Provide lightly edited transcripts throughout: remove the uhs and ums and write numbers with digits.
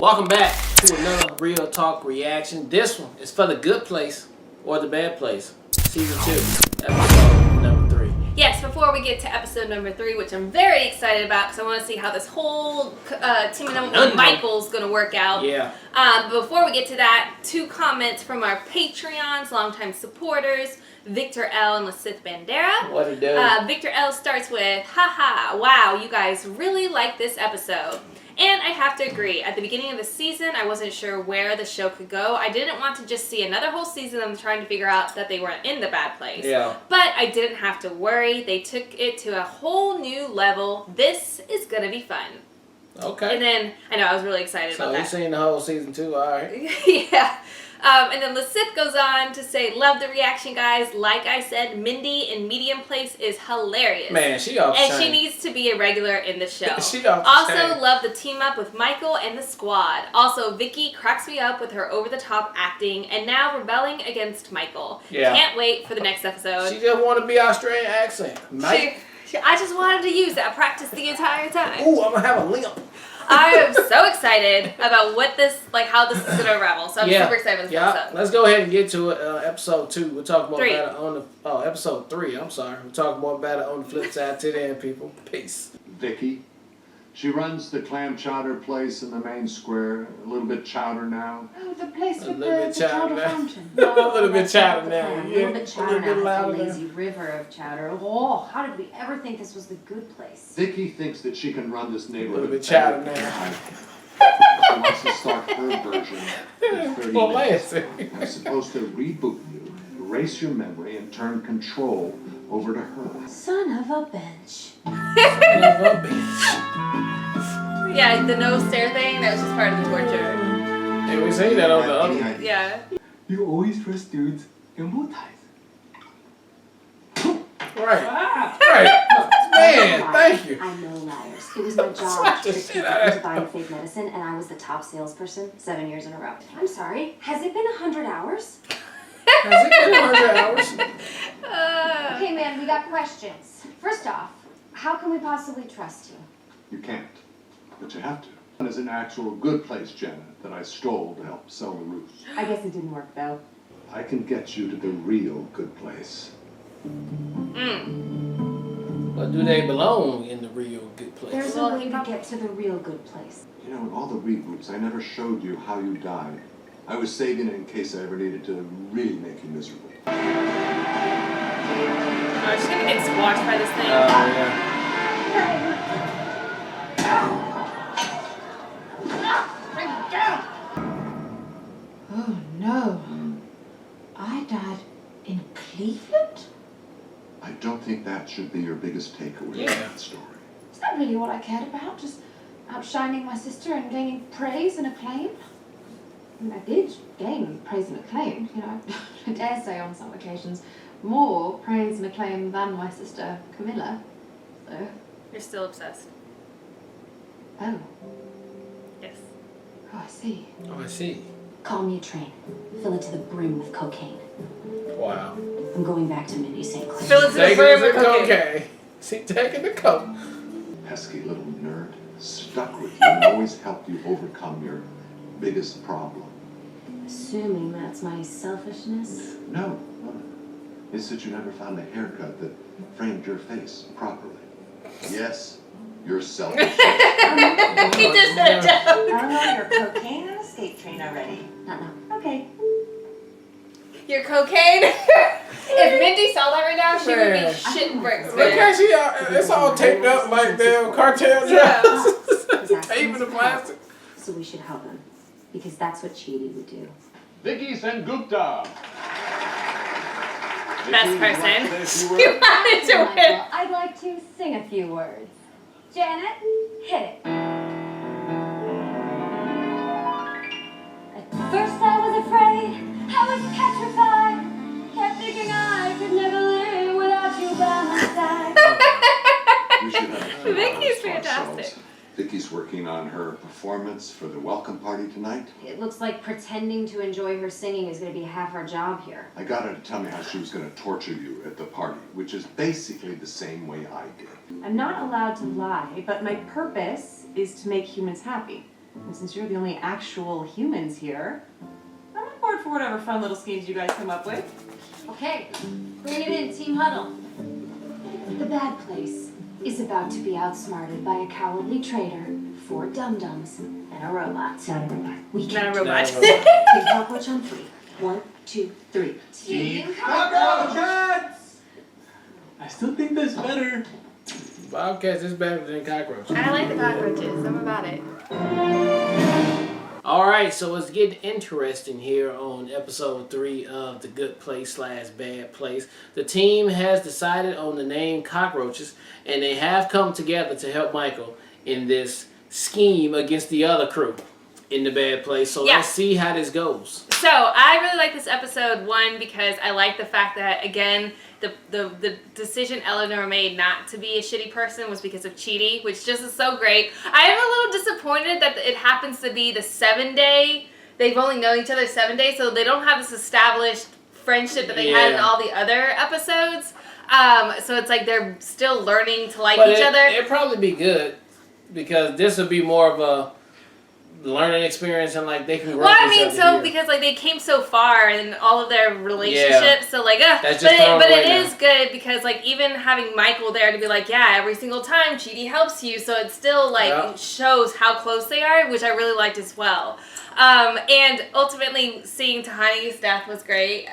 Welcome back to another Real Talk reaction. This one is for the good place or the bad place. Season 2, episode number 3. Yes, before we get to episode number 3, which I'm very excited about because I want to see how this whole teaming up with Michael's going to work out. Yeah. But before we get to that, 2 comments from our Patreons, longtime supporters, Victor L. and Lasith Bandera. What it do? Victor L. starts with, haha, wow, you guys really like this episode. And I have to agree, at the beginning of the season, I wasn't sure where the show could go. I didn't want to just see another whole season of them trying to figure out that they were in the bad place. Yeah. But I didn't have to worry. They took it to a whole new level. This is going to be fun. Okay. And then, I know, I was really excited about that. So you've seen the whole season 2, alright. Yeah. And then Lasith goes on to say, love the reaction, guys. Like I said, Mindy in Medium Place is hilarious. Man, she off And chain. she needs to be a regular in the show. She off Also, chain. love the team up with Michael and the squad. Also, Vicky cracks me up with her over-the-top acting and now rebelling against Michael. Yeah. Can't wait for the next episode. She just want to be Australian accent. Mike. I just wanted to use that. Practice the entire time. Ooh, I'm going to have a limp. I am so excited about what this, like, how this is going to unravel. So I'm super excited for this episode. Let's go ahead and get to it. Episode 2. We'll talk more 3. about it on the episode 3. I'm sorry. We'll talk more about it on the flip side. To the end, people. Peace. Vicky. She runs the clam chowder place in the main square. A little bit chowder now. Oh, the place with little bit the chowder chowder now. fountain. A little bit chowder now. A Yeah. little bit chowder A little bit now. louder It's a now. lazy river of chowder. Oh, how did we ever think this was the good place? Vicky thinks that she can run this A neighborhood. little bit chowder better than now. I can. She wants to start her version in 30 Well, minutes. man. I'm supposed to reboot you, erase your memory, and turn control over to her. Son of a bitch. Yeah, the no stare thing, that was just part of the torture. Hey, we say that on the other. Any idea? Yeah. You always trust dudes in bow ties. Right. Right. Man, thank you. I'm no liars. It was my Slap job the to shit trick out people of into buying fake medicine, and I was the top salesperson 7 years in a row. I'm sorry. Has it been 100 hours? Has it been 100 hours? Okay, man, we got questions. First off, how can we possibly trust you? You can't, but you have to. There's an actual good place, Jenna, that I stole to help sell the roost. I guess it didn't work, though. I can get you to the real good place. But do they belong in the real good place? There's a way to get to the real good place. You know, in all the reboots, I never showed you how you died. I was saving it in case I ever needed to really make you miserable. Oh, she's gonna get squashed by this thing. yeah. Oh no. I died in Cleveland? I don't think that should be your biggest takeaway Yeah. from that story. Is that really what I cared about? Just outshining my sister and gaining praise and acclaim? I mean, I did gain praise and acclaim, you know, I dare say on some occasions, more praise and acclaim than my sister Camilla. So, You're still obsessed. oh, Yes. I see. Oh, I see. Call me a train. Fill it to the brim with cocaine. Wow. I'm going back to Mindy St. Clair. Fill it to the Taking brim the with cocaine. cocaine. She taking the coke. Pesky little nerd, stuck with you and always helped you overcome your biggest problem. Assuming that's my selfishness. No. It's that you never found a haircut that framed your face properly. Yes, you're selfish. He just said it. I don't know, you're cocaine and a skate train already. Not now. Okay. Your cocaine? If Mindy saw that right now, she would Man. be shitting bricks, Look how man. she, it's all taped up like them cartel Yeah. drugs. Tape in the plastic. So we should help him. Because that's what Chidi would do. Vicky Sengupta. Best person. You wanted to win. Michael, I'd like to sing a few words. Janet, hit it. At first I was afraid, I was petrified. Kept thinking I could never live without you by my side. We should have a few Vicky's hours to fantastic. ourselves. Vicky's working on her performance for the welcome party tonight. It looks like pretending to enjoy her singing is going to be half our job here. I got her to tell me how she was going to torture you at the party, which is basically the same way I did. I'm not allowed to lie, but my purpose is to make humans happy. And since you're the only actual humans here, I'm on board for whatever fun little schemes you guys come up with. Okay, bring it in, Team Huddle. The bad place is about to be outsmarted by a cowardly traitor, 4 dum-dums, and a robot. Not a robot. We Not a can't. robot. Big Cockroach on 3. 1, 2, 3. Team Cockroach! I still think that's better. Bobcats is better than Cockroach. I like the cockroaches. I'm about it. Alright, so it's getting interesting here on episode 3 of The Good Place / Bad Place. The team has decided on the name Cockroaches, and they have come together to help Michael in this scheme against the other crew in the bad place. So Yeah. let's see how this goes. So I really like this episode, one, because I like the fact that, again, the decision Eleanor made not to be a shitty person was because of Chidi, which just is so great. I am a little disappointed that it happens to be the 7-day. They've only known each other 7 days, so they don't have this established friendship that they had in all the other episodes. So it's like they're still learning to like each other. It'd probably be good because this would be more of a learning experience, and like they can grow. Well, I mean, each other so here. because like they came so far in all of their relationships, so like, That's just but thrown away it now. is good because like even having Michael there to be like, yeah, every single time Chidi helps you, so it still like shows how close they are, which I really liked as well. And ultimately, seeing Tahani's death was great.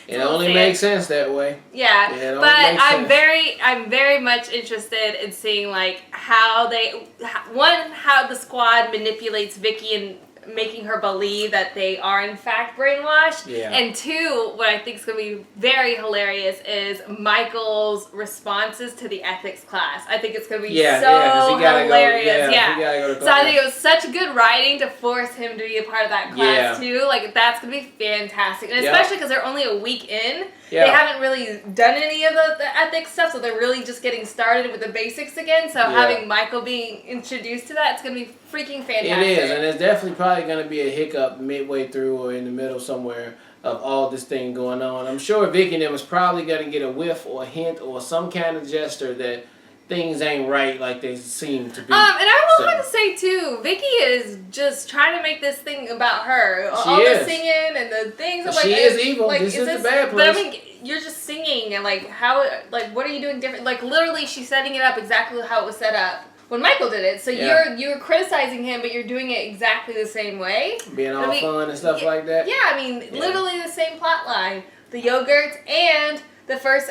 It only makes sense that way. Yeah, it only but makes sense. I'm very much interested in seeing like how the squad manipulates Vicky and making her believe that they are in fact brainwashed. Yeah. And 2, what I think is going to be very hilarious is Michael's responses to the ethics class. I think it's going to be so hilarious. He gotta go to So class. I think it was such good writing to force him to be a part of that class too. Like that's going to be fantastic, and especially because they're only a week in. Yeah. They haven't really done any of the ethics stuff, so they're really just getting started with the basics again. So having Michael being introduced to that, it's going to be freaking fantastic. It is, and it's definitely probably going to be a hiccup midway through or in the middle somewhere of all this thing going on. I'm sure Vicky and them is probably going to get a whiff or a hint or some kind of gesture that things ain't right like they seem to be. And I will have to say too, Vicky is just trying to make this thing about her. All the singing and the things. But she is evil. This is the bad place. But I mean, you're just singing and like how, like what are you doing different? Like literally, she's setting it up exactly how it was set up when Michael did it. So you're criticizing him, but you're doing it exactly the same way. Being all fun and stuff like that. Yeah, I mean, literally the same plot line. The yogurt and the first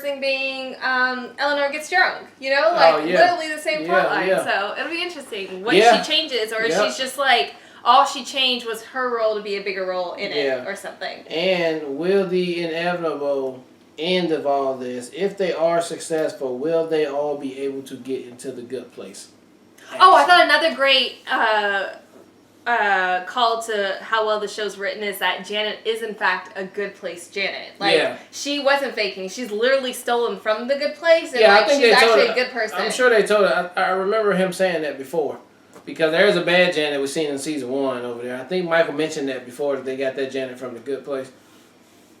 thing being Eleanor gets drunk. You know, like literally the same plot line. So it'll be interesting what she changes, or if she's just like all she changed was her role to be a bigger role in it, or something. And will the inevitable end of all this, if they are successful, will they all be able to get into the good place? Oh, I thought another great call to how well the show's written is that Janet is in fact a good place Janet. Like she wasn't faking. She's literally stolen from the good place, and like she's actually a good person. I'm sure they told her. I remember him saying that before. Because there's a bad Janet we've seen in season 1 over there. I think Michael mentioned that before, that they got that Janet from the good place.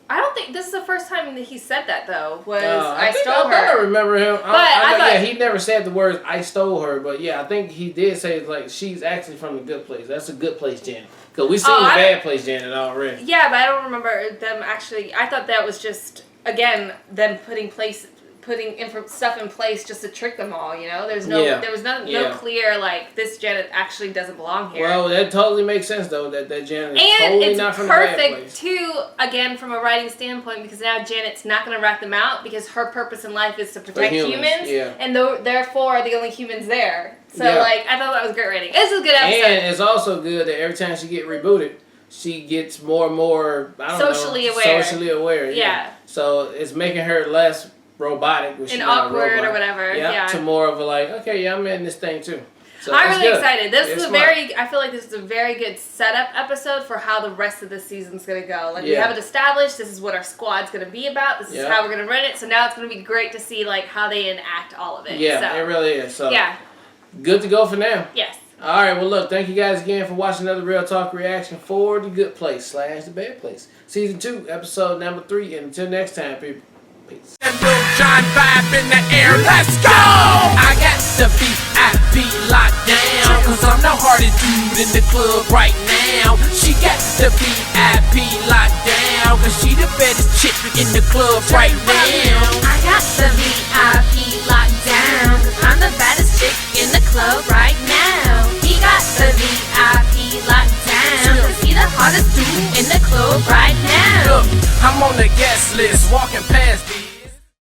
I don't think this is the first time that he said that though. Was I stole her? I remember him. But I thought he never said the words "I stole her," but yeah, I think he did say like she's actually from the good place. That's a good place Janet. Because we seen the bad place Janet already. Yeah, but I don't remember them actually. I thought that was just again them putting stuff in place just to trick them all. You know, there was no clear like this Janet actually doesn't belong here. Well, that totally makes sense though. That Janet is totally not from the bad place. And it's perfect too, again from a writing standpoint, because now Janet's not going to rat them out because her purpose in life is to protect humans, and therefore are the only humans there. So like I thought that was great writing. It's a good episode. And it's also good that every time she get rebooted, she gets more and more socially aware. Yeah. So it's making her less robotic, which and awkward or whatever. To more of a like, okay, I'm in this thing too. So I'm really excited. This is I feel like this is a very good setup episode for how the rest of the season's gonna go. Like we have it established. This is what our squad's gonna be about. This is how we're gonna run it. So now it's gonna be great to see like how they enact all of it. Yeah, it really is. So good to go for now. Yes. All right. Well, look. Thank you guys again for watching another Real Talk reaction for The Good Place / The Bad Place, season 2, episode number 3. And until next time, people. Peace. John vibe in the air, let's go! I got the beat, I be locked down. hardest dude in the club right now. She got the VIP locked down, cause she the baddest chick in the club right now. I got the VIP locked down, cause I'm the baddest chick in the club right now. He got the VIP locked down, cause he the hottest dude in the club right now. Look, I'm on the guest list, walking past